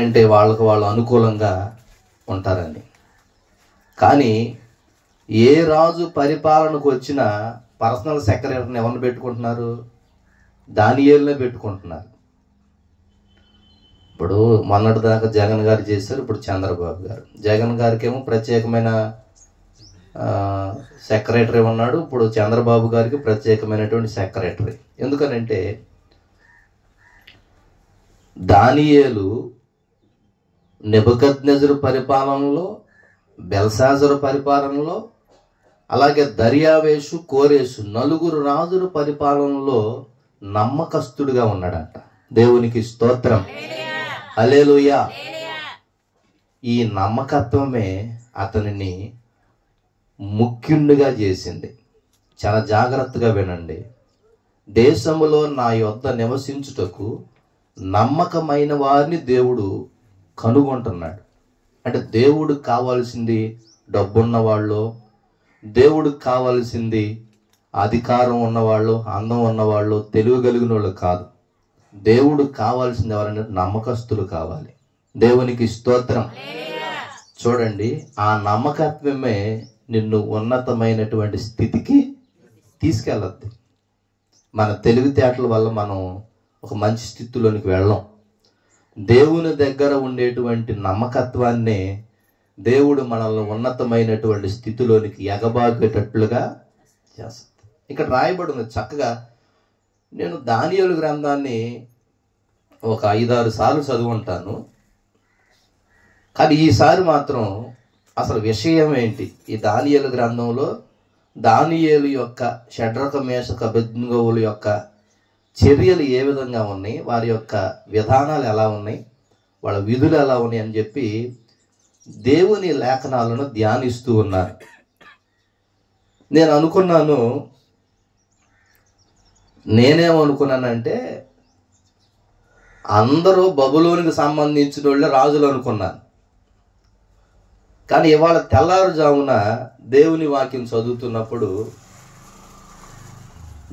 అంటే వాళ్ళకు వాళ్ళు అనుకూలంగా ఉంటారని. కానీ ఏ రాజు పరిపాలనకు వచ్చినా పర్సనల్ సెక్రటరీని ఎవరిని పెట్టుకుంటున్నారు? దానియేలునే పెట్టుకుంటున్నారు. ఇప్పుడు మొన్నటి దాకా జగన్ గారు చేశారు, ఇప్పుడు చంద్రబాబు గారు. జగన్ గారికి ఏమో ప్రత్యేకమైన సెక్రటరీ ఉన్నాడు, ఇప్పుడు చంద్రబాబు గారికి ప్రత్యేకమైనటువంటి సెక్రటరీ. ఎందుకనంటే దానియేలు నెబుకద్నెజరు పరిపాలనలో, బెల్షాజరు పరిపాలనలో, అలాగే దర్యావేషు, కోరేషు నలుగురు రాజుల పరిపాలనలో నమ్మకస్తుడిగా ఉన్నాడంట. దేవునికి స్తోత్రం, హల్లెలూయా. ఈ నమ్మకత్వమే అతనిని ముఖ్యునిగా చేసింది. చాలా జాగ్రత్తగా వినండి. దేశములో నా యొద్ద నివసించుటకు నమ్మకమైన వారిని దేవుడు కనుగొంటున్నాడు. అంటే దేవుడికి కావాల్సింది డబ్బున్న వాళ్ళు, దేవుడికి కావాల్సింది అధికారం ఉన్నవాళ్ళు, అందం ఉన్నవాళ్ళు, తెలివి కలిగిన వాళ్ళు కాదు. దేవుడికి కావాల్సింది ఎవరంటే నమ్మకస్తులు కావాలి. దేవునికి స్తోత్రం. చూడండి, ఆ నమ్మకత్వమే నిన్ను ఉన్నతమైనటువంటి స్థితికి తీసుకెళ్ళద్ది. మన తెలివితేటల వల్ల మనం ఒక మంచి స్థితిలోనికి వెళ్ళం. దేవుని దగ్గర ఉండేటువంటి నమ్మకత్వాన్నే దేవుడు మనల్ని ఉన్నతమైనటువంటి స్థితిలోనికి ఎగబాగేటట్లుగా చేస్తుంది. ఇక్కడ రాయబడి ఉంది చక్కగా. నేను దానియేలు గ్రంథాన్ని ఒక 5-6 సార్లు చదువుంటాను, కానీ ఈసారి మాత్రం అసలు విషయం ఏంటి, ఈ దానియేలు గ్రంథంలో దానియేలు యొక్క షడ్రక మేషక అబేద్నెగోల యొక్క చర్యలు ఏ విధంగా ఉన్నాయి, వారి యొక్క విధానాలు ఎలా ఉన్నాయి, వాళ్ళ విధులు ఎలా ఉన్నాయి అని చెప్పి దేవుని లేఖనాలను ధ్యానిస్తూ ఉన్నారు. నేను అనుకున్నాను, నేనేమనుకున్నానంటే అందరూ బబులోనికి సంబంధించిన వాళ్ళే రాజులు అనుకున్నాను. కానీ ఇవాళ తెల్లారుజామున దేవుని వాక్యం చదువుతున్నప్పుడు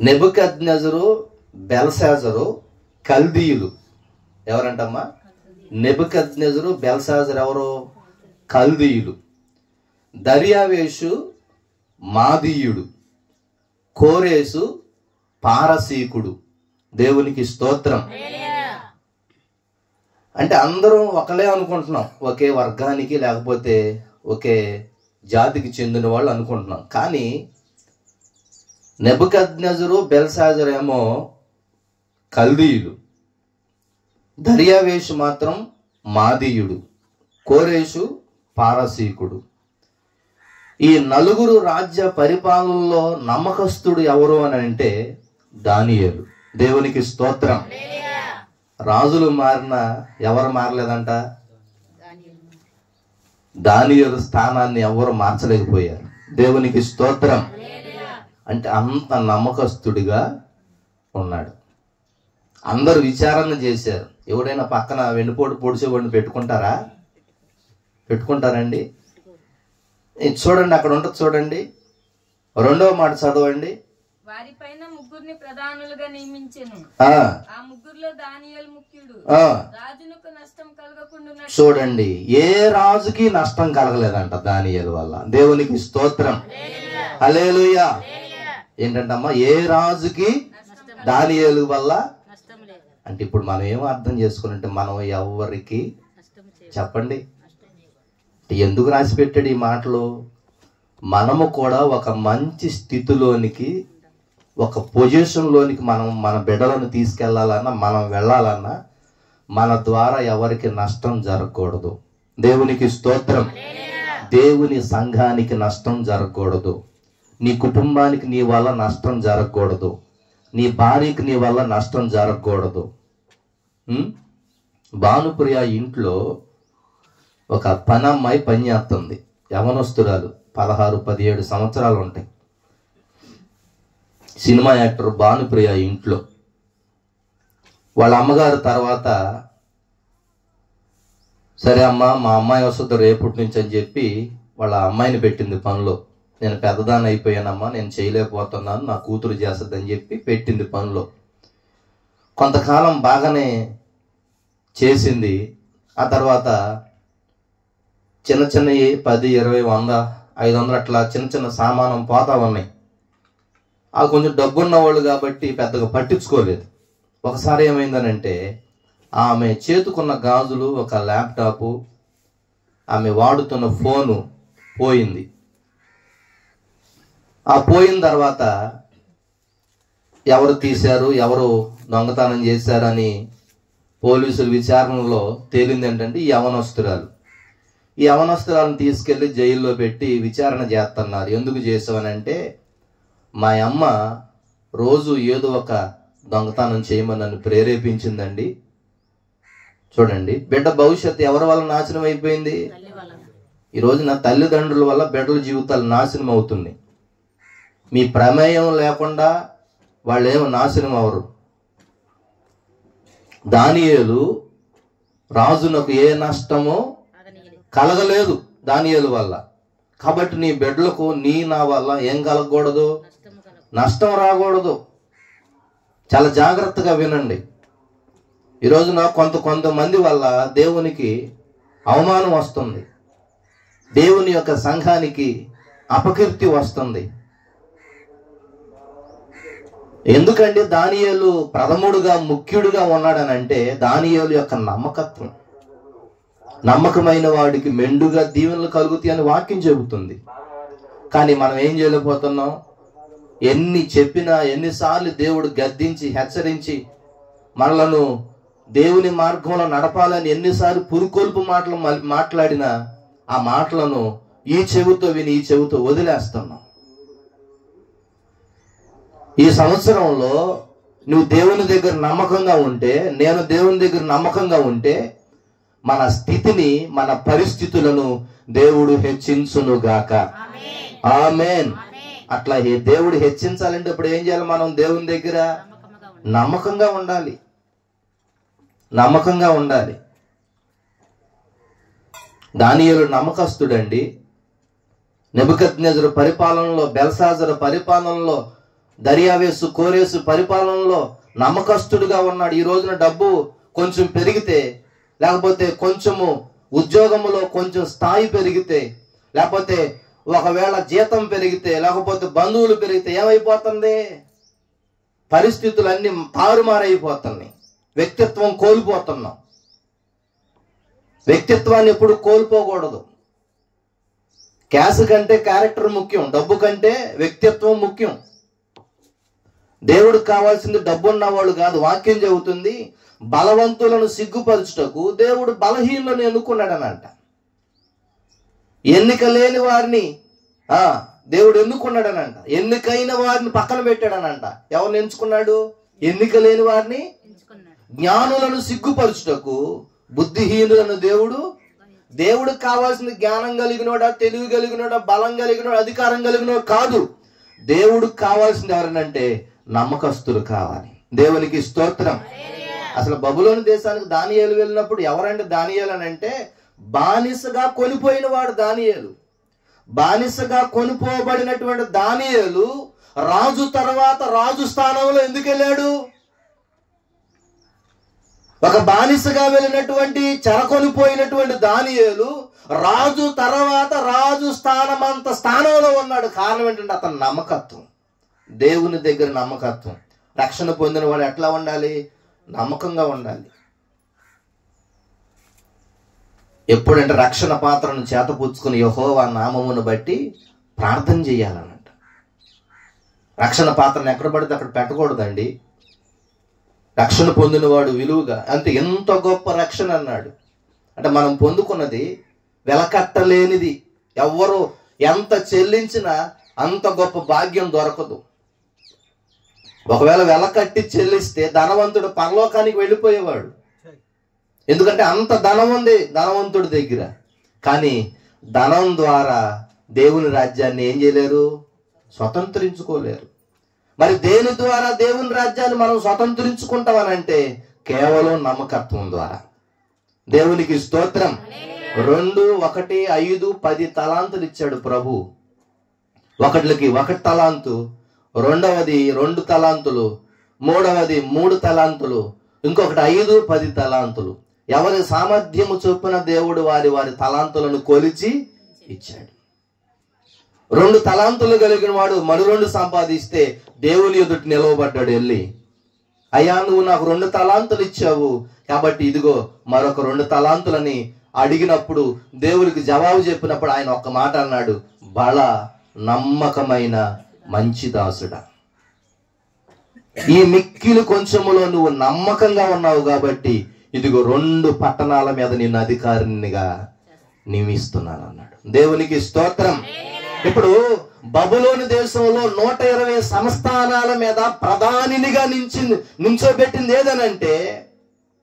నెబుకద్నెజరు, బెల్షాజరు కల్దీయులు. ఎవరంటమ్మా? నెబుకద్నెజరు, బెల్షాజరు ఎవరు? కల్దీయులు. దర్యావేషు మాదీయుడు, కోరేసు పారసీకుడు. దేవునికి స్తోత్రం. అంటే అందరం ఒకలే అనుకుంటున్నాం, ఒకే వర్గానికి లేకపోతే ఒకే జాతికి చెందిన వాళ్ళు అనుకుంటున్నాం. కానీ నెబుకద్నెజరు, బెల్షాజరు ఏమో కల్దీయులు, దర్యావేషు మాత్రం మాదీయుడు, కోరేషు పారసీకుడు. ఈ నలుగురు రాజ్య పరిపాలనలో నమ్మకస్తుడు ఎవరు అని అంటే దానియేలు. దేవునికి స్తోత్రం. రాజులు మారినా ఎవరు మారలేదంట? దానియేలు స్థానాన్ని ఎవరు మార్చలేకపోయారు. దేవునికి స్తోత్రం. అంటే అంత నమ్మకస్తుడిగా ఉన్నాడు. అందరూ విచారణ చేశారు. ఎవడైనా పక్కన వెన్నుపోటు పొడిచేవాడిని పెట్టుకుంటారండి? చూడండి, అక్కడ ఉంటుంది చూడండి, 2వ మాట చదవండి. వారిపైన ముగ్గురిని ప్రధానులుగా నియమించెను. ఆ ముగ్గురులో దానియేలు ముఖ్యుడు. రాజునకు నష్టం కలగకుండా. చూడండి, ఏ రాజుకి నష్టం కలగలేదంట దానియేలు వల్ల. దేవునికి స్తోత్రం, హల్లెలూయా. ఏంటంటమ్మా? ఏ రాజుకి దానియేలు వల్ల అంటే ఇప్పుడు మనం ఏమో అర్థం చేసుకున్నట్టే, మనం ఎవరికి చెప్పండి, ఎందుకు రాసి పెట్టాడు ఈ మాటలు? మనము కూడా ఒక మంచి స్థితిలోనికి, ఒక పొజిషన్లోనికి మన బిడ్డలను తీసుకెళ్లాలన్నా, మనం వెళ్ళాలన్నా మన ద్వారా ఎవరికి నష్టం జరగకూడదు. దేవునికి స్తోత్రం. దేవుని సంఘానికి నష్టం జరగకూడదు. నీ కుటుంబానికి నీ వల్ల నష్టం జరగకూడదు. నీ భార్యకి నీ వల్ల నష్టం జరగకూడదు. భానుప్రియ ఇంట్లో ఒక పని అమ్మాయి పని చేస్తుంది, యవనస్తురాలు, 16-17 సంవత్సరాలు ఉంటాయి. సినిమా యాక్టర్ భానుప్రియ ఇంట్లో వాళ్ళ అమ్మగారు తర్వాత, సరే అమ్మా మా అమ్మాయి వస్తుంది రేపటి నుంచి అని చెప్పి వాళ్ళ అమ్మాయిని పెట్టింది పనిలో. నేను పెద్దదాన్ని అయిపోయానమ్మా, నేను చేయలేకపోతున్నాను, నా కూతురు చేస్తుందని చెప్పి పెట్టింది పనిలో. కొంతకాలం బాగానే చేసింది. ఆ తర్వాత చిన్న చిన్నవి 10, 20, 100, 500 అట్లా చిన్న చిన్న సామానం పోతా ఉన్నాయి. ఆ కొంచెం డబ్బున్న వాళ్ళు కాబట్టి పెద్దగా పట్టించుకోలేదు. ఒకసారి ఏమైందనంటే ఆమె చేతుకున్న గాజులు, ఒక ల్యాప్టాపు, ఆమె వాడుతున్న ఫోను పోయింది. ఆ పోయిన తర్వాత ఎవరు తీశారు, ఎవరు దొంగతనం చేశారని పోలీసుల విచారణలో తేలింది ఏంటంటే ఈ యవనస్తురాలు. ఈ యవనస్తురాలను తీసుకెళ్లి జైల్లో పెట్టి విచారణ చేస్తున్నారు. ఎందుకు చేసావనంటే మా అమ్మ రోజు ఏదో ఒక దొంగతనం చేయమని నన్ను ప్రేరేపించిందండి. చూడండి, బిడ్డ భవిష్యత్తు ఎవరి వల్ల నాశనం అయిపోయింది? ఈ రోజున తల్లిదండ్రుల వల్ల బిడ్డల జీవితాలు నాశనం అవుతున్నాయి. మీ ప్రమేయం లేకుండా వాళ్ళు ఏమో నాశనం అవరు. దానియేలు రాజునకు ఏ నష్టమో కలగలేదు దానియేలు వల్ల. కాబట్టి నీ బిడ్డలకు నా వల్ల ఏం కలగకూడదు? నష్టం రాకూడదు. చాలా జాగ్రత్తగా వినండి. ఈ రోజున కొంతమంది వల్ల దేవునికి అవమానం వస్తుంది, దేవుని యొక్క సంఘానికి అపకీర్తి వస్తుంది. ఎందుకంటే దానియేలు ప్రథముడుగా ముఖ్యుడుగా ఉన్నాడనంటే దానియేలు యొక్క నమ్మకత్వం. నమ్మకమైన వాడికి మెండుగా దీవెనలు కలుగుతాయి అని వాక్యం చెబుతుంది. కానీ మనం ఏం చేయలేకపోతున్నాం? ఎన్ని చెప్పినా, ఎన్నిసార్లు దేవుడు గద్దించి హెచ్చరించి మనలను దేవుని మార్గంలో నడపాలని ఎన్నిసార్లు పురుకొల్పు మాటలు మాట్లాడినా ఆ మాటలను ఈ చెవితో విని ఈ చెవితో వదిలేస్తున్నాం. ఈ సంవత్సరంలో నువ్వు దేవుని దగ్గర నమ్మకంగా ఉంటే, నేను దేవుని దగ్గర నమ్మకంగా ఉంటే మన స్థితిని, మన పరిస్థితులను దేవుడు హెచ్చించునుగాక. ఆమేన్. అట్లా దేవుడు హెచ్చించాలంటే ఇప్పుడు ఏం చేయాలి? మనం దేవుని దగ్గర నమ్మకంగా ఉండాలి, నమ్మకంగా ఉండాలి. దానియేలు నమ్మకస్తుడండి. నెబుకద్నెజరు పరిపాలనలో, బెల్షాజరు పరిపాలనలో, దర్యావేసు కోరేసు పరిపాలనలో నమ్మకస్తుడుగా ఉన్నాడు. ఈ రోజున డబ్బు కొంచెం పెరిగితే, లేకపోతే కొంచెము ఉద్యోగములో కొంచెం స్థాయి పెరిగితే, లేకపోతే ఒకవేళ జీతం పెరిగితే, లేకపోతే బంధువులు పెరిగితే ఏమైపోతుంది? పరిస్థితులన్నీ తారుమారైపోతున్నాయి. వ్యక్తిత్వం కోల్పోతున్నాం. వ్యక్తిత్వాన్ని ఎప్పుడు కోల్పోకూడదు. క్యాష్ కంటే క్యారెక్టర్ ముఖ్యం, డబ్బు కంటే వ్యక్తిత్వం ముఖ్యం. దేవుడికి కావాల్సింది డబ్బున్న వాళ్ళు కాదు. వాక్యం చెబుతుంది, బలవంతులను సిగ్గుపరచుటకు దేవుడు బలహీనులను ఎన్నుకున్నాడనంట. ఎన్నిక లేని వారిని దేవుడు ఎన్నుకున్నాడనంట. ఎన్నికైన వారిని పక్కన పెట్టాడనంట. ఎవరిని ఎంచుకున్నాడు? ఎన్నిక లేని వారిని, జ్ఞానులను సిగ్గుపరచుటకు బుద్ధిహీనులను దేవుడికి కావాల్సింది జ్ఞానం కలిగినోడా, తెలివి కలిగినోడా, బలం కలిగినోడా, అధికారం కలిగినోడా కాదు. దేవుడికి కావాల్సింది ఎవరనంటే నమ్మకస్తులు కావాలి. దేవునికి స్తోత్రం. అసలు బబులోను దేశానికి దానియేలు వెళ్ళినప్పుడు ఎవరంటే దానియేలు అని అంటే బానిసగా కొనిపోయిన వాడు దానియేలు. బానిసగా కొనిపోబడినటువంటి దానియేలు రాజు తర్వాత రాజు స్థానంలో ఎందుకు వెళ్ళాడు? ఒక బానిసగా వెళ్ళినటువంటి, చెరకొనిపోయినటువంటి దానియేలు రాజు తర్వాత రాజు స్థానంలో ఉన్నాడు. కారణం ఏంటంటే అతని నమ్మకత్వం, దేవుని దగ్గర నమ్మకత్వం. రక్షణ పొందిన వాడు ఎట్లా ఉండాలి? నమ్మకంగా ఉండాలి. ఎప్పుడంటే రక్షణ పాత్రను చేతపుచ్చుకుని యెహోవా నామమును బట్టి ప్రార్థన చేయాలన్నట్టు. రక్షణ పాత్రను ఎక్కడ పడితే అక్కడ పెట్టకూడదండి. రక్షణ పొందినవాడు విలువగా, అంటే ఎంత గొప్ప రక్షణ అన్నాడు అంటే మనం పొందుకున్నది వెలకట్టలేనిది. ఎవ్వరు ఎంత చెల్లించినా అంత గొప్ప భాగ్యం దొరకదు. ఒకవేళ వెలకట్టి చెల్లిస్తే ధనవంతుడు పరలోకానికి వెళ్ళిపోయేవాడు. ఎందుకంటే అంత ధనం ఉంది ధనవంతుడి దగ్గర. కానీ ధనం ద్వారా దేవుని రాజ్యాన్ని ఏం చేయలేరు? స్వతంత్రించుకోలేరు. మరి దేని ద్వారా దేవుని రాజ్యాన్ని మనం స్వతంత్రించుకుంటామనంటే కేవలం నమ్మకత్వం ద్వారా. దేవునికి స్తోత్రం. 2, 1, 5, 10 తలాంతులు ఇచ్చాడు ప్రభు. ఒకటికి 1 తలాంతు, రెండవది 2 తలాంతులు, మూడవది 3 తలాంతులు, ఇంకొకటి 5, 10 తలాంతులు. ఎవరి సామర్థ్యము చొప్పున దేవుడు వారి వారి తలాంతులను కొలిచి ఇచ్చాడు. 2 తలాంతులు కలిగిన వాడు మరో 2 సంపాదిస్తే దేవుని ఎదుట నిలవబడ్డాడు. వెళ్ళి, అయ్యా నువ్వు నాకు 2 తలాంతులు ఇచ్చావు కాబట్టి ఇదిగో మరొక 2 తలాంతులని అడిగినప్పుడు దేవునికి జవాబు చెప్పినప్పుడు ఆయన ఒక్క మాట అన్నాడు, బల నమ్మకమైన మంచి దాసుడా, ఈ మిక్కిలి కొంచెములో నువ్వు నమ్మకంగా ఉన్నావు కాబట్టి ఇదిగో 2 పట్టణాల మీద నిన్ను అధికారినిగా నియమిస్తున్నాను అన్నాడు. దేవునికి స్తోత్రం. ఇప్పుడు బబులోను దేశంలో 120 సంస్థానాల మీద ప్రధానినిగా నించోబెట్టింది ఏదనంటే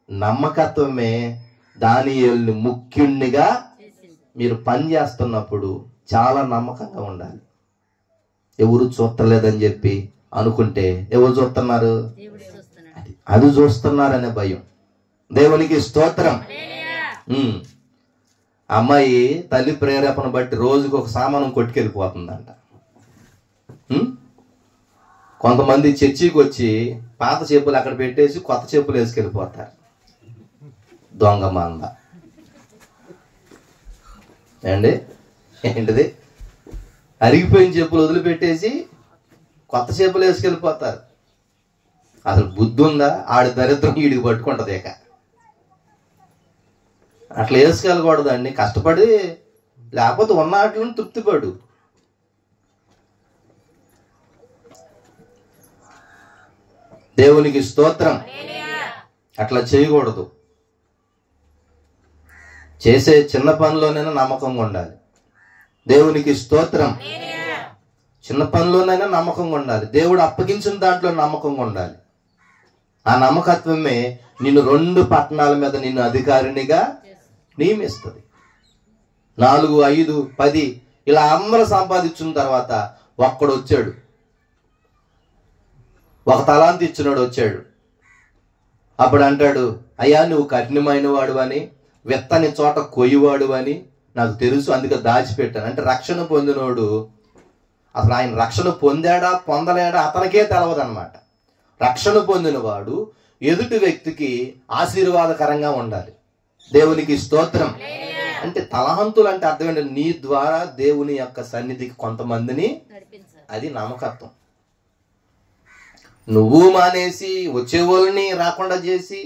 నమ్మకత్వమే. దానియేలుని ముఖ్యుణ్ణిగా మీరు పని చేస్తున్నప్పుడు చాలా నమ్మకంగా ఉండాలి. ఎవరు చూస్తలేదని చెప్పి అనుకుంటే ఎవరు చూస్తున్నారు? అది చూస్తున్నారనే భయం. దేవునికి స్తోత్రం. అమ్మాయి తల్లి ప్రేరేపణ బట్టి రోజుకు ఒక సామానం కొట్టుకెళ్ళిపోతుందంట. కొంతమంది చర్చికి వచ్చి పాత చెప్పులు అక్కడ పెట్టేసి కొత్త చెప్పులు వేసుకెళ్ళిపోతారు. దొంగ మంద అండి. ఏంటిది? అరిగిపోయిన చెప్పులు వదిలిపెట్టేసి కొత్త చెప్పులు వేసుకెళ్ళిపోతారు. అసలు బుద్ధి ఉందా? ఆడి దరిద్రం వీడికి పట్టుకుంటది. ఇక అట్లా వేసుకెళ్ళకూడదండి. కష్టపడి లేకపోతే ఉన్న వాటిని తృప్తిపడు. దేవునికి స్తోత్రం. అట్లా చేయకూడదు. చేసే చిన్న పనిలోనైనా నమ్మకంగా ఉండాలి. దేవునికి స్తోత్రం. చిన్న పనిలోనైనా నమ్మకంగా ఉండాలి. దేవుడు అప్పగించిన దాంట్లో నమ్మకంగా ఉండాలి. ఆ నమ్మకత్వమే నిన్ను 2 పట్టణాల మీద నిన్ను అధికారినిగా నియమిస్తుంది. 4, 5, 10 ఇలా అందరూ సంపాదించిన తర్వాత ఒక్కడు వచ్చాడు. 1 తలాంతు ఇచ్చినాడు వచ్చాడు. అప్పుడు అంటాడు, అయ్యా నువ్వు కఠినమైన వాడు అని, వెత్తని చోట కొయ్యవాడు అని నాకు తెలుసు, అందుకే దాచిపెట్టాను. అంటే రక్షణ పొందినోడు అసలు ఆయన రక్షణ పొందాడా పొందలేడా అతనికే తెలవదన్నమాట. రక్షణ పొందినవాడు ఎదుటి వ్యక్తికి ఆశీర్వాదకరంగా ఉండాలి. దేవునికి స్తోత్రం. అంటే తలహంతులు అంటే అర్థం ఏంటంటే నీ ద్వారా దేవుని యొక్క సన్నిధికి కొంతమందిని, అది నమ్మకత్వం. నువ్వు మానేసి వచ్చేవాళ్ళని రాకుండా చేసి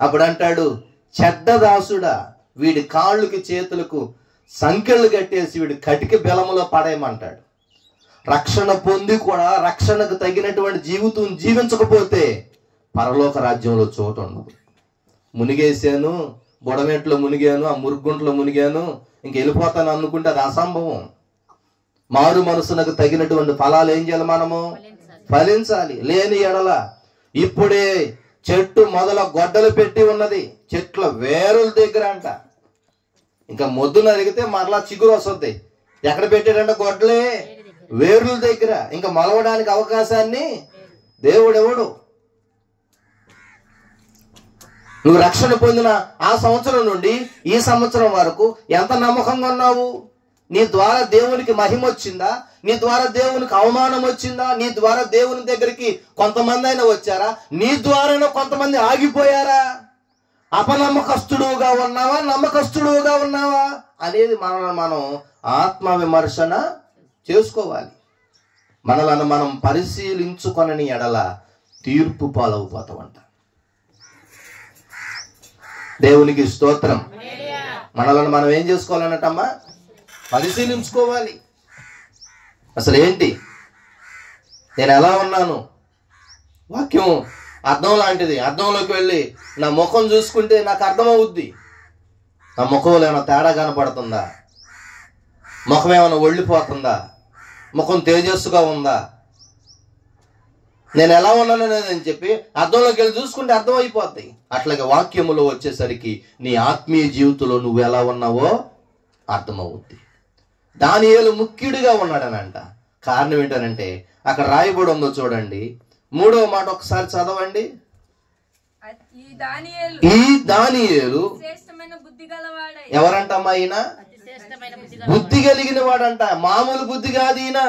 అప్పుడు అంటాడు, చెడ్డ దాసుడా వీడి కాళ్ళకి చేతులకు సంకెళ్ళు కట్టేసి వీడి కటిక బెలములో పడేయమంటాడు. రక్షణ పొంది కూడా రక్షణకు తగినటువంటి జీవితం జీవించకపోతే పరలోక రాజ్యంలో చోటు ఉండదు. మునిగేసాను, బుడమెట్లో మునిగాను, ఆ మురుగుంట్లో మునిగాను, ఇంక వెళ్ళిపోతాను అనుకుంటే అది అసంభవం. మారు మనసునకు తగినటువంటి ఫలాలు ఏం చేయాలి? మనము ఫలించాలి. లేని ఎడల ఇప్పుడే చెట్టు మొదల గొడ్డలు పెట్టి ఉన్నది, చెట్ల వేరుల దగ్గర అంట. ఇంకా మొద్దు నరిగితే మరలా చిగురు వస్తుంది. ఎక్కడ పెట్టాడంట? గొడ్డలే వేరుల దగ్గర. ఇంకా మొలవడానికి అవకాశాన్ని దేవుడెవడు? నువ్వు రక్షణ పొందిన ఆ సంవత్సరం నుండి ఈ సంవత్సరం వరకు ఎంత నమ్మకంగా ఉన్నావు? నీ ద్వారా దేవునికి మహిమ వచ్చిందా? నీ ద్వారా దేవునికి అవమానం వచ్చిందా? నీ ద్వారా దేవుని దగ్గరికి కొంతమంది అయినా వచ్చారా? నీ ద్వారానే కొంతమంది ఆగిపోయారా? అపనమ్మకస్తుడుగా ఉన్నావా, నమ్మకస్తుడుగా ఉన్నావా అనేది మనల్ని మనం ఆత్మ విమర్శన చేసుకోవాలి. మనలను మనం పరిశీలించుకొనని ఎడల తీర్పు పాలవుపోతామంట. దేవునికి స్తోత్రం. మనలను మనం ఏం చేసుకోవాలన్నట్టమ్మా? పరిశీలించుకోవాలి. అసలు ఏంటి, నేను ఎలా ఉన్నాను? వాక్యం అర్థం లాంటిది. అర్థంలోకి వెళ్ళి నా ముఖం చూసుకుంటే నాకు అర్థమవుద్ది. నా ముఖంలో ఏమైనా తేడా కనపడుతుందా? ముఖం ఏమైనా ఒళ్ళిపోతుందా? ముఖం తేజస్సుగా ఉందా? నేను ఎలా ఉన్నానని చెప్పి అర్థంలోకి వెళ్ళి చూసుకుంటే అర్థమైపోద్ది. అట్లాగే వాక్యములో వచ్చేసరికి నీ ఆత్మీయ జీవితంలో నువ్వు ఎలా ఉన్నావో అర్థమవుద్ది. దానియేలు ముఖ్యుడిగా ఉన్నాడనంట. కారణం ఏంటనంటే అక్కడ రాయబడి ఉందో చూడండి, 3వ మాట ఒకసారి చదవండి. ఈ దానియేలు ఎవరంటమ్మా? ఈయన బుద్ధి కలిగిన వాడంట. మామూలు బుద్ధి కాదు, ఈయన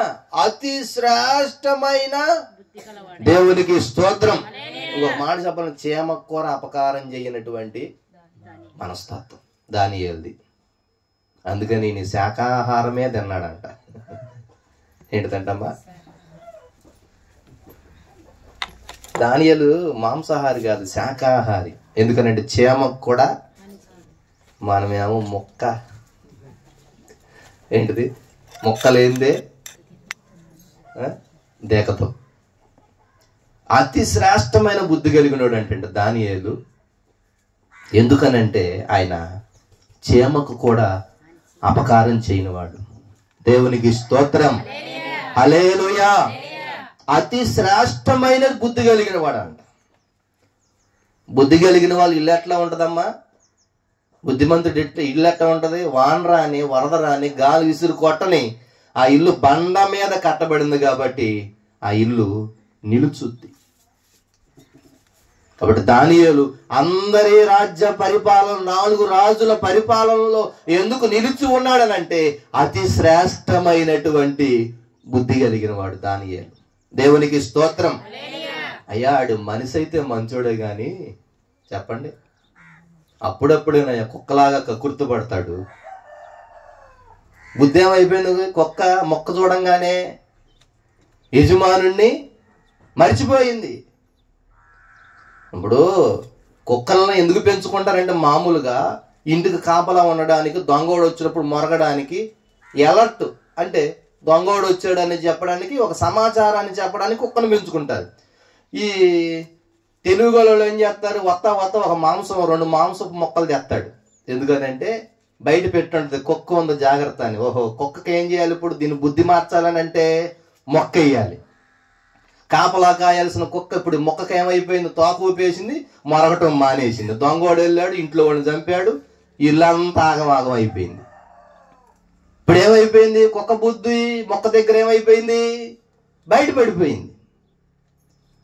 అతి శ్రేష్టమైన. దేవునికి స్తోత్రం. ఇంకొక మాట చెప్పాలని, చేమకూర అపకారం చేయనటువంటి మనస్తత్వం దానియేలుది. అందుకని నీ శాకాహారమే తిన్నాడంట. ఏంటిదంటమ్మా? దానియేలు మాంసాహారి కాదు, శాకాహారి. ఎందుకనంటే చీమకు కూడా, మనమేమో మొక్క. ఏంటిది? మొక్కలేందే దేకతో. అతి శ్రేష్టమైన బుద్ధి కలిగినోడు అంటే దానియేలు. ఎందుకనంటే ఆయన చీమకు కూడా అపకారం చేయనివాడు. దేవునికి స్తోత్రం, హల్లెలూయా. అతి శ్రేష్టమైన బుద్ధి కలిగిన వాడు అంట. బుద్ధి కలిగిన వాళ్ళు ఇల్లు ఎట్లా ఉంటదమ్మా? బుద్ధిమంతుడు ఇల్లు ఎట్లా ఉంటది? వాన రాని, వరద రాని, గాలి విసురు కొట్టని ఆ ఇల్లు బండ మీద కట్టబడింది కాబట్టి ఆ ఇల్లు నిలుచుద్ది. కాబట్టి దానియేలు అందరి రాజ్య పరిపాలన, 4 రాజుల పరిపాలనలో ఎందుకు నిలిచి ఉన్నాడనంటే అతి శ్రేష్టమైనటువంటి బుద్ధి కలిగిన వాడు దానియేలు. దేవునికి స్తోత్రం. అయ్యా, ఆడు మనిషి అయితే మంచోడే గాని చెప్పండి, అప్పుడప్పుడేనయ్యా కుక్కలాగా కకుర్తి పడతాడు. బుద్ధి ఏమైపోయింది? మొక్క చూడంగానే యజమానుణ్ణి మర్చిపోయింది. ఇప్పుడు కుక్కలను ఎందుకు పెంచుకుంటారంటే మామూలుగా ఇంటికి కాపలా ఉండడానికి, దొంగోడు వచ్చినప్పుడు మొరగడానికి, ఎలర్ట్ అంటే దొంగోడు వచ్చాడని చెప్పడానికి, ఒక సమాచారాన్ని చెప్పడానికి కుక్కను పెంచుకుంటారు. ఈ తెలుగు వాళ్ళు ఏం చేస్తారు? వత్త ఒక మాంసం 2 మాంసపు మొక్కలు తెస్తాడు. ఎందుకనంటే బయట పెట్టుంటది కుక్క ఉంది జాగ్రత్త అని. ఓహో, కుక్కకి ఏం చేయాలి ఇప్పుడు? దీన్ని బుద్ధి మార్చాలని అంటే మొక్క వేయాలి. కాపలా కాయాల్సిన కుక్క ఇప్పుడు మొక్కకి ఏమైపోయింది? తోక ఊపేసింది, మొరగటం మానేసింది. దొంగోడు వెళ్ళాడు, ఇంట్లో వాడిని చంపాడు, ఇల్లంతా ఆగమాగం అయిపోయింది. ఇప్పుడు ఏమైపోయింది? కుక్క బుద్ధి మొక్క దగ్గర ఏమైపోయింది? బయటపడిపోయింది.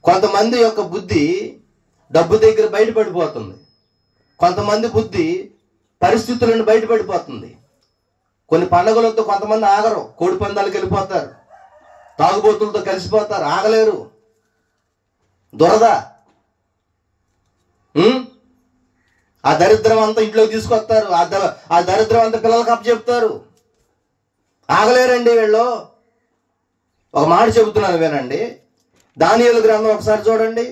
కొంతమంది యొక్క బుద్ధి డబ్బు దగ్గర బయటపడిపోతుంది. కొంతమంది బుద్ధి పరిస్థితులను బయటపడిపోతుంది. కొన్ని పండుగలతో కొంతమంది ఆగరు, కోడి పందాలకు వెళ్ళిపోతారు, తాగుబోతులతో కలిసిపోతారు, ఆగలేరు. దురద, ఆ దరిద్రం అంతా ఇంట్లోకి తీసుకొస్తారు. ఆ దరిద్రం అంతా పిల్లలకు అప్పచెప్తారు. ఆగలేరండి వీళ్ళు. ఒక మాట చెబుతున్నాను వినండి. దానియేలు గ్రంథం ఒకసారి చూడండి.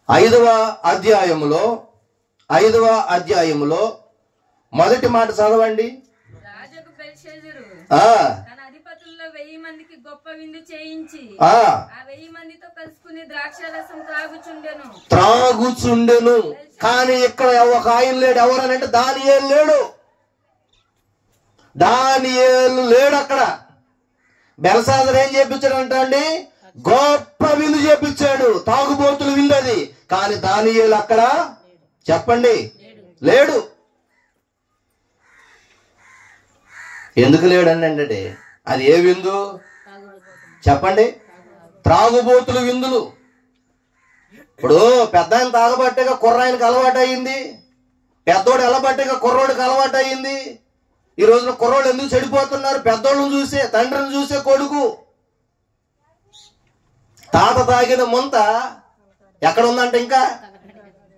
5వ అధ్యాయములో మొదటి మాట చదవండి. రాజుకు బెల్షెజరు తన అధిపతుల్లో 1000 మందికి గొప్ప విందు చేయించి ఆ 1000 మందితో కలుసుకుని ద్రాక్షారసం త్రాగుచుండెను. కానీ ఇక్కడ ఒక ఆయన లేడు. ఎవరనంటే దానియేలు లేడు. దానియేలు లేడు అక్కడ. బెల్షాజర్ ఏం చేపించాడంట అండి? గొప్ప విందు చేపించాడు, తాగుబోతులు విందు అది. కానీ దానియేలు అక్కడ చెప్పండి లేడు. ఎందుకు లేడండి అంటే అది ఏ విందు చెప్పండి? త్రాగుబోతులు విందులు. ఇప్పుడు పెద్ద ఆయన తాగబట్టేగా కుర్రాయనకి అలవాటు అయ్యింది, పెద్దోడు ఎలబట్టేగా కుర్రోడికి అలవాటు అయ్యింది. ఈ రోజున కుర్రోళ్ళు ఎందుకు చెడిపోతున్నారు? పెద్దోళ్ళని చూసే, తండ్రిని చూసే కొడుకు. తాత తాగిన ముంత ఎక్కడ ఉందంటే ఇంకా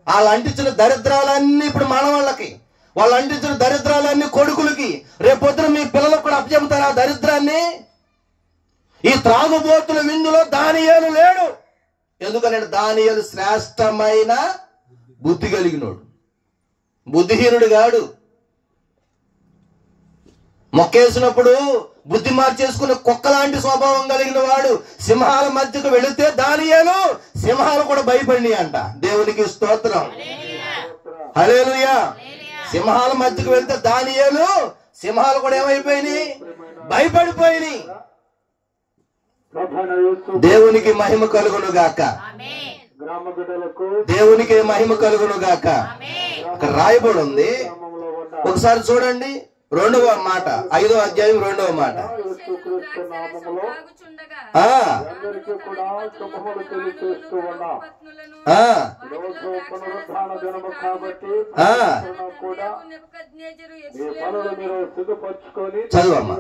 వాళ్ళు అంటించిన దరిద్రాలన్నీ ఇప్పుడు మనవాళ్ళకి, వాళ్ళు అంటించిన దరిద్రాలన్నీ కొడుకులకి. రేపొద్దున మీ పిల్లలకు కూడా అప్పచెబుతారు ఆ దరిద్రాన్ని. ఈ త్రాగుబోతుల విందులో దానియేలు లేడు. ఎందుకంటే దానియేలు శ్రేష్టమైన బుద్ధి కలిగినోడు, బుద్ధిహీనుడు కాడు. మొక్కేసినప్పుడు బుద్ధి మార్చేసుకున్న కుక్క లాంటి స్వభావం కలిగిన వాడు. సింహాల మధ్యకు వెళితే దానియేలు సింహాలు కూడా భయపడి అంట. దేవునికి స్తోత్రం, హల్లెలూయా. సింహాల మధ్యకు వెళ్తే దానియేలు సింహాలు కూడా ఏమైపోయినాయి? భయపడిపోయినాయి. దేవునికి మహిమ కలుగును గాక, దేవునికి మహిమ కలుగును గాక. అక్కడ రాయబడి ఉంది, ఒకసారి చూడండి. 2వ మాట, 5వ అధ్యాయం 2వ మాట. చదువమ్మా.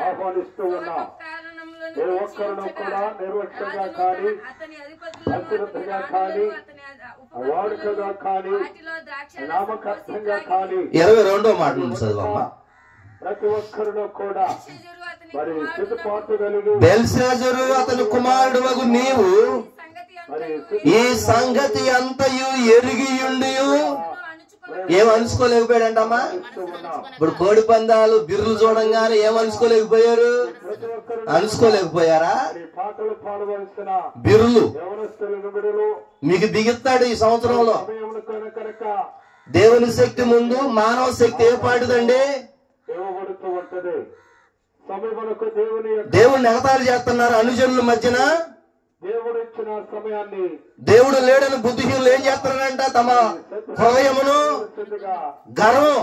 ఆహ్వానిస్తూ ఉన్నాం. ఏ ఒక్కరిని కూడా నిర్లక్ష్యంగా కానీ, అశ్రద్ధగా కానీ, వాడుకగా కానీ, నామకర్థంగా కానీ 22వ మాట నుంచి చదవమ్మా. ప్రతి ఒక్కరిలో కూడా మరి సిద్ధపాటు కలిగి బెల్షాజరు అతని కుమారుడు వగు నీవు ఈ సంగతి అంతయు ఎరిగియుండి ఏం అనుకోలేకపోయాడంటమ్మా. ఇప్పుడు కోడి పందాలు బిర్రులు చూడంగానే ఏం అనుకోలేకపోయారు? అనుకోలేకపోయారా? బిర్రులు మీకు దిగిస్తాడు ఈ సంవత్సరంలో. దేవుని శక్తి ముందు మానవ శక్తి ఏ పాటుదండి? దేవుడిని ఎగతాళి చేస్తున్నారు అనుజనుల మధ్యన. దేవుడు లేడని బుద్ధిహీనులు ఏం చేస్తున్నారంట? తమ హృదయమును గర్వం.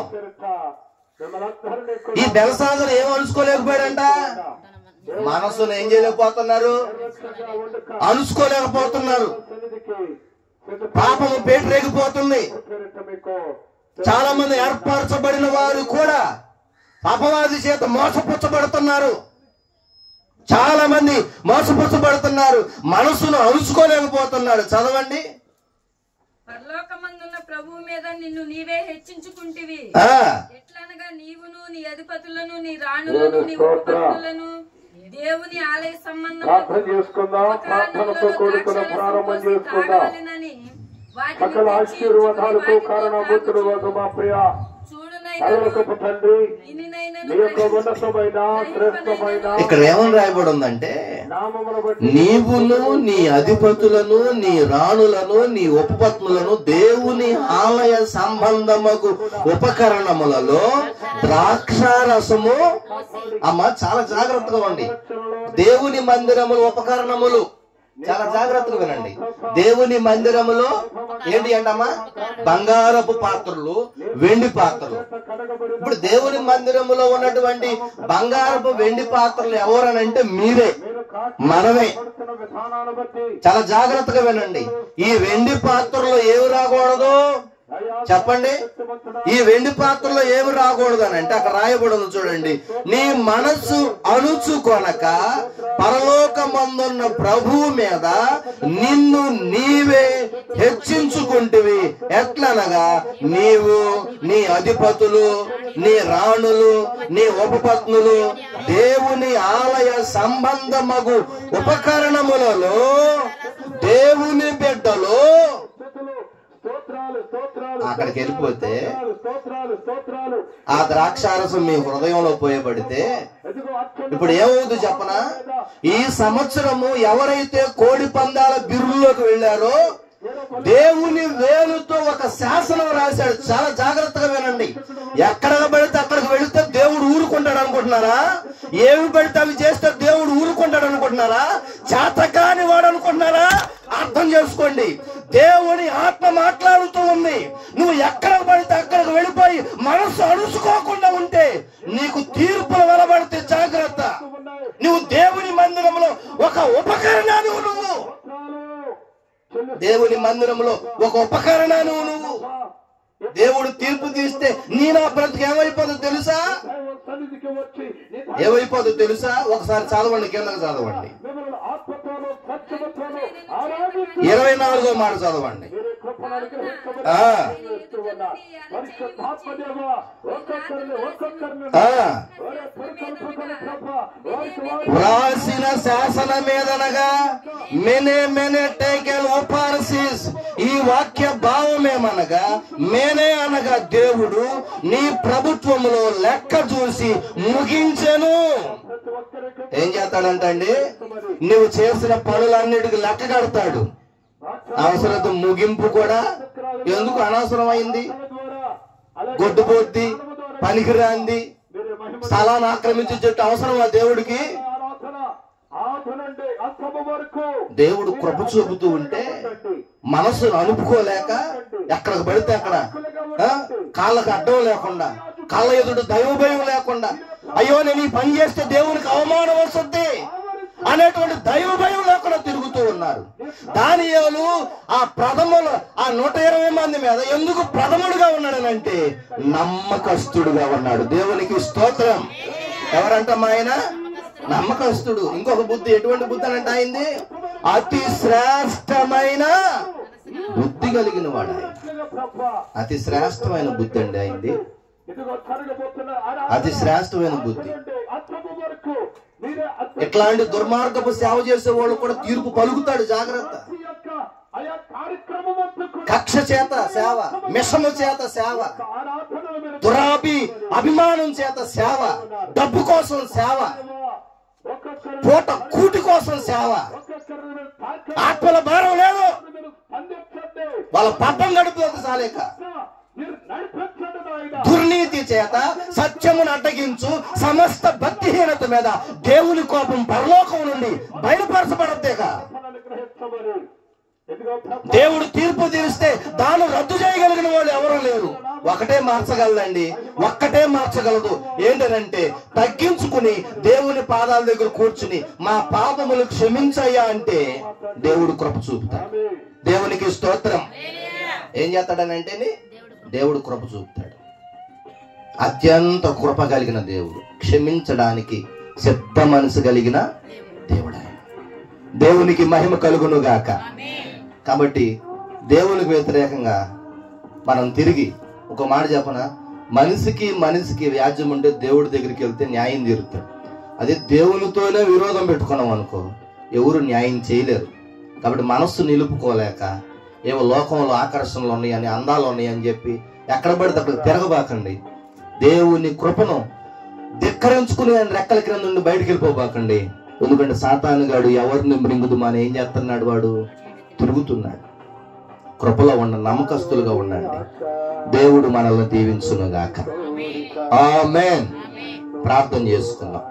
ఈ బెల్షాజరు ఏం అలుసుకోలేకపోయాడంట? మనస్సును ఏం చేయలేకపోతున్నారు? అలుసుకోలేకపోతున్నారు. పాపము పేటరేగిపోతుంది. చాలా మంది ఏర్పరచబడిన వారు కూడా పాపవాది చేత మోసపుచ్చబడుతున్నారు. చాలా మంది మోసపుచ్చబడుతున్నారు. మనసును అలుసుకోలేకపోతున్నారు. చదవండి. పరలోకమందున్న ప్రభువు మీద నిన్ను నీవే హెచ్చించుకుంటివి. ఎట్లనగా నీవును నీ అధిపతులను నీ రాణులను నీ ఉపపత్నులను దేవుని ఆలయ సంబంధం సకల ఆశీర్వాదాలకు కారణభూతుడు మా ప్రియ తండ్రి, ఇక్కడ ఏమని రాయబడి ఉందంటే, నీవును నీ అధిపతులను నీ రాణులను నీ ఉపపత్నులను దేవుని ఆలయ సంబంధముకు ఉపకరణములలో ద్రాక్షారసము. అమ్మ చాలా జాగ్రత్తగా ఉండి. దేవుని మందిరములు ఉపకరణములు చాలా జాగ్రత్తగా వినండి. దేవుని మందిరములో ఏంటి అంటమ్మా? బంగారపు పాత్రలు, వెండి పాత్రలు. ఇప్పుడు దేవుని మందిరములో ఉన్నటువంటి బంగారపు వెండి పాత్రలు ఎవరనంటే మీరే, మనమే. చాలా జాగ్రత్తగా వినండి. ఈ వెండి పాత్రలో ఏమి రాకూడదు చెప్పండి? ఈ వెండి పాత్రలో ఏమి రాకూడదు అని అంటే అక్కడ రాయబడదు చూడండి. నీ మనస్సు అణుచుకొనక పరలోకమందున్న ప్రభువు మీద నిన్ను నీవే హెచ్చించుకుంటివి. ఎట్లనగా నీవు నీ అధిపతులు నీ రాణులు నీ ఉపపత్నులు దేవుని ఆలయ సంబంధమగు ఉపకరణములలో దేవుని బిడ్డలు. అక్కడికి వెళ్ళిపోతే ఆ ద్రాక్షారసం మీ హృదయంలో పోయబడితే ఇప్పుడు ఏమవుతుంది చెప్పనా? ఈ సంవత్సరము ఎవరైతే కోడి పందాల బిరుల్లోకి వెళ్ళారో దేవుని వేలుతో ఒక శాసనం రాశాడు. చాలా జాగ్రత్తగా వినండి. ఎక్కడ పడితే అక్కడికి వెళితే దేవుడు ఊరుకుంటాడు అనుకుంటున్నారా? ఏమి పడితే అవి చేస్తే దేవుడు ఊరుకుంటాడు అనుకుంటున్నారా? చేతకాని వాడు అనుకుంటున్నారా? అర్థం చేసుకోండి. దేవుని ఆత్మ మాట్లాడుతూ ఉంది. నువ్వు ఎక్కడ పడితే అక్కడికి వెళ్ళిపోయి మనస్సు అడుసుకోకుండా ఉంటే నీకు తీర్పులు వెలబడితే జాగ్రత్త. నువ్వు దేవుని మందిరంలో ఒక ఉపకరణాన్ని, నువ్వు దేవుని మందిరంలో ఒక ఉపకరణాన్ని, నువ్వు దేవుడు తీర్పు తీస్తే నీ నా బ్రతుకు ఏమైపోతుందో తెలుసా? ఏమైపోతుందో తెలుసా? ఒకసారి చదవండి, కిందకి చదవండి. 24వ మాట చదవండి. వ్రాసిన శాసన మీదనగా మెనే మెనే టేకెల్ ఓపారసిస్. ఈ వాక్య భావమేమనగా మేనే అనగా దేవుడు నీ ప్రభుత్వములో లెక్క చూసి ముగించెను. ఏం చేస్తాడంటండి? నువ్వు చేసిన పనులన్నిటికీ లెక్క కడతాడు. అవసరత ముగింపు కూడా. ఎందుకు అనవసరమైంది? గొడ్డుపోద్ది, పనికిరాంది, స్థలాన్ని ఆక్రమించే చెట్టు అవసరమా దేవుడికి? దేవుడు కృప చూపుతూ ఉంటే మనస్సును అనుపుకోలేక ఎక్కడికి పడితే అక్కడ కాళ్ళకు అడ్డం లేకుండా, కళ్ళ ఎదుడు దైవ భయం లేకుండా, అయ్యో నేను ఈ పని చేస్తే దేవునికి అవమానం వస్తుంది అనేటువంటి దైవ భయం లేకుండా తిరుగుతూ ఉన్నారు. దానియేలు ఆ ప్రథములు ఆ 120 మంది మీద ఎందుకు ప్రథముడుగా ఉన్నాడనంటే నమ్మకస్తుడుగా ఉన్నాడు. దేవునికి స్తోత్రం. ఎవరంటమ్మా ఆయన? నమ్మకస్తుడు. ఇంకొక బుద్ధి, ఎటువంటి బుద్ధి అంటే అయింది? అతి శ్రేష్టమైన బుద్ధి కలిగిన వాడు ఆయన. అతి శ్రేష్టమైన బుద్ధి అండి అయింది. అతి శ్రేష్టమైన బుద్ధి. ఇట్లాంటి దుర్మార్గపు సేవ చేసే వాళ్ళు కూడా తీర్పు పలుకుతాడు. జాగ్రత్త. కక్ష చేత సేవ, మిషము చేత సేవ, అభిమానం చేత సేవ, డబ్బు కోసం సేవ, పూట కూటి కోసం సేవ, ఆత్మల భారం లేదు, వాళ్ళ పట్టం గడుపుతుంది చాలేక. దుర్నీతి చేత సత్యమును అడ్డగించు సమస్త భక్తిహీనత మీద దేవుని కోపం పరలోకం నుండి బయలుపరచబడద్దేగా. దేవుడు తీర్పు తీరిస్తే దాన్ని రద్దు చేయగలిగిన వాళ్ళు ఎవరూ లేరు. ఒకటే మార్చగలదండి, ఒక్కటే మార్చగలదు. ఏంటంటే తగ్గించుకుని దేవుని పాదాల దగ్గర కూర్చుని మా పాపములు క్షమించయ్యా అంటే దేవుడు కృప చూపుతాడు. దేవునికి స్తోత్రం. ఏం చేస్తాడనంటే దేవుడు కృప చూపుతాడు. అత్యంత కృప కలిగిన దేవుడు, క్షమించడానికి సిద్ధ మనసు కలిగిన దేవుడు ఆయన. దేవునికి మహిమ కలుగును గాక. కాబట్టి దేవునికి వ్యతిరేకంగా మనం తిరిగి ఒక మాట చెప్పనా, మనిషికి వ్యాజ్యం ఉంటే దేవుడి దగ్గరికి వెళ్తే న్యాయం తీరుతాడు. అదే దేవునితోనే విరోధం పెట్టుకున్నాం అనుకో, ఎవరు న్యాయం చేయలేరు. కాబట్టి మనస్సు నిలుపుకోలేక ఏవో లోకంలో ఆకర్షణలు ఉన్నాయని, అందాలు ఉన్నాయని చెప్పి ఎక్కడ పడితే అక్కడ తిరగబాకండి. దేవుని కృపను ధిక్కరించుకుని రెక్కల క్రింద నుండి బయటికి వెళ్ళిపోబాకండి. ఎందుకంటే సాతానుగాడు ఎవరిని మృంగుదుమా అని ఏం చేస్తున్నాడు? వాడు తిరుగుతున్నాడు. కృపలో ఉన్న నమ్మకస్తులుగా ఉండండి. దేవుడు మనల్ని దీవించును గాక. ఆమేన్. ప్రార్థన చేసుకుందాం.